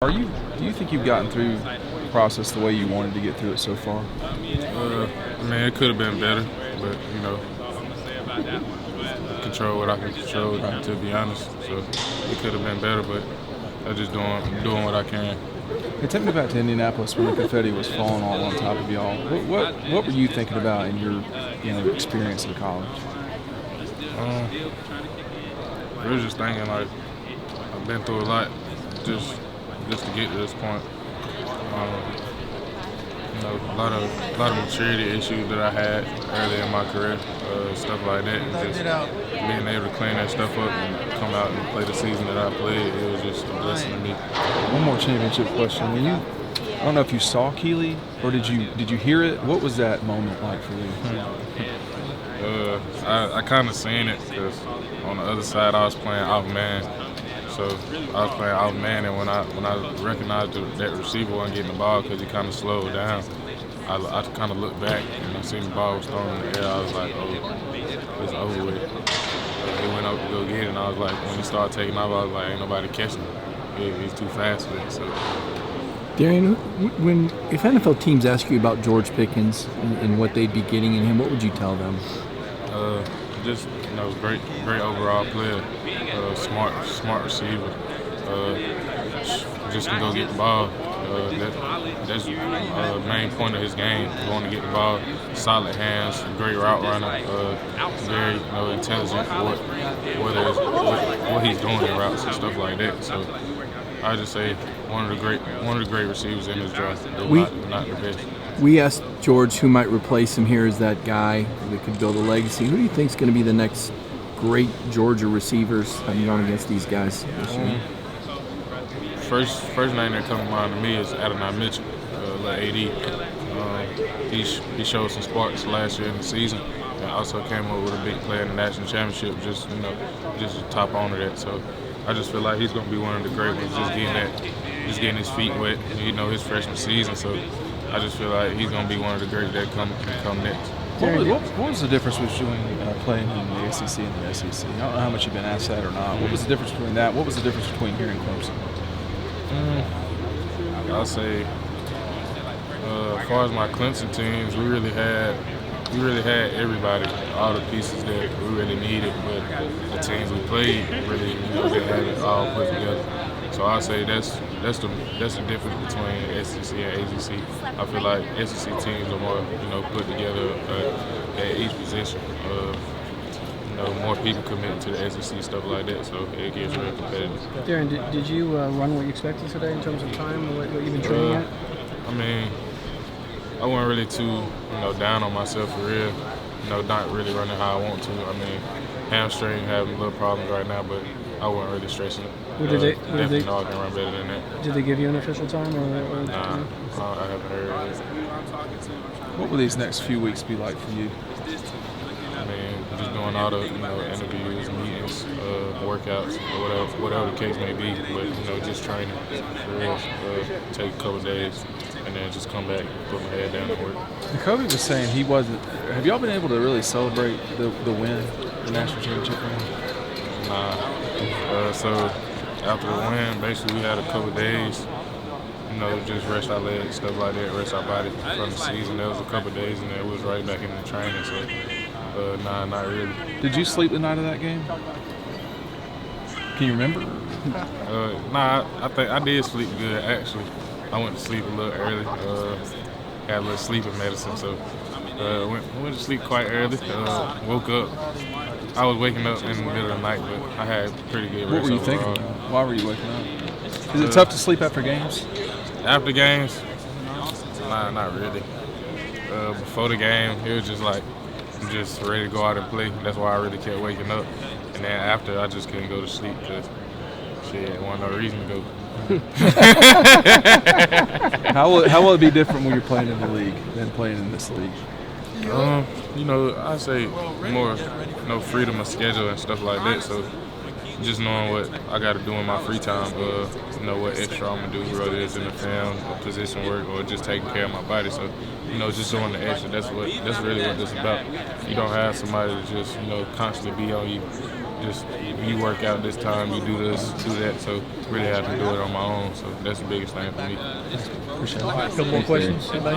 Do you think you've gotten through the process the way you wanted to get through it so far? It could have been better, but control what I can control. To be honest, so it could have been better, but I'm just doing what I can. Hey, take me back to Indianapolis when the confetti was falling all on top of y'all. What were you thinking about in your experience in college? I was just thinking like I've been through a lot just to get to this point. A lot of maturity issues that I had early in my career, stuff like that, and just being able to clean that stuff up and come out and play the season that I played, it was just a blessing to me. One more championship question. I don't know if you saw Keeley or did you hear it? What was that moment like for you? I kind of seen it because on the other side I was playing off man. So I was playing off man, and when I recognized that receiver wasn't getting the ball because he kind of slowed down, I kind of looked back and I seen the ball was thrown in the air. I was like, oh, it's over with. He went up to go get it, and I was like, when he started taking off, I was like, ain't nobody catching him. He's too fast for it. So. Derion, if NFL teams ask you about George Pickens and what they'd be getting in him, what would you tell them? Just great overall player, smart receiver. Just can go get the ball. That's the main point of his game, going to get the ball. Solid hands, great route runner, very intelligent for what he's doing in routes and stuff like that. So I just say one of the great receivers in this draft. Not the best. We asked George who might replace him here as that guy that could build a legacy. Who do you think is going to be the next great Georgia receivers going against these guys this year? First name that comes to mind to me is Adonai Mitchell, AD. He showed some sparks last year in the season, and also came up with a big play in the national championship. Just to top on to that. So I just feel like he's going to be one of the great ones. Just getting his feet wet. His freshman season. So I just feel like he's going to be one of the greats that come next. What was the difference between playing in the ACC and the SEC? I don't know how much you've been asked that or not. What was the difference between that? What was the difference between here and Clemson? I'll say, as far as my Clemson teams, we really had everybody, all the pieces that we really needed, but the teams we played really, didn't have it all put together. So I say that's the difference between SEC and ACC. I feel like SEC teams are more put together at each position. More people committing to the SEC, stuff like that, so it gets real competitive. Derion, did you run what you expected today in terms of time and what you've been training at? I wasn't really too down on myself for real. Not really running how I want to. Hamstring having little problems right now, but I wasn't really stressing it. Definitely know I can run better than that. Did they give you an official time or Nah, I haven't heard it. What will these next few weeks be like for you? Just doing all the interviews, meetings, workouts, or whatever the case may be. But just training for real. Take a couple days, and then just come back, put my head down and work. Kirby was saying he wasn't. Have y'all been able to really celebrate the win, the national championship win? Nah. So after the win, basically we had a couple days. Just rest our legs, stuff like that, rest our body from the season. There was a couple days, and then it was right back into training. So. Nah, not really. Did you sleep the night of that game? Can you remember? I think I did sleep good, actually. I went to sleep a little early. Had a little sleeping medicine, so went to sleep quite early. Woke up. I was waking up in the middle of the night, but I had pretty good rest. What were you thinking? Why were you waking up? Is it tough to sleep after games? After games? Nah, not really. Before the game, it was just like, I'm just ready to go out and play. That's why I really kept waking up. And then after, I just couldn't go to sleep because there wasn't no reason to go. How will it be different when you're playing in the league than playing in this league? I say more freedom of schedule and stuff like that. So just knowing what I got to do in my free time, what extra I'm going to do, whether it's in the film or position work or just taking care of my body. So, just doing the extra, that's really what this is about. You don't have somebody to just, constantly be on you. just you work out this time, you do this, do that. So really have to do it on my own. So that's the biggest thing for me. A couple more questions, anybody?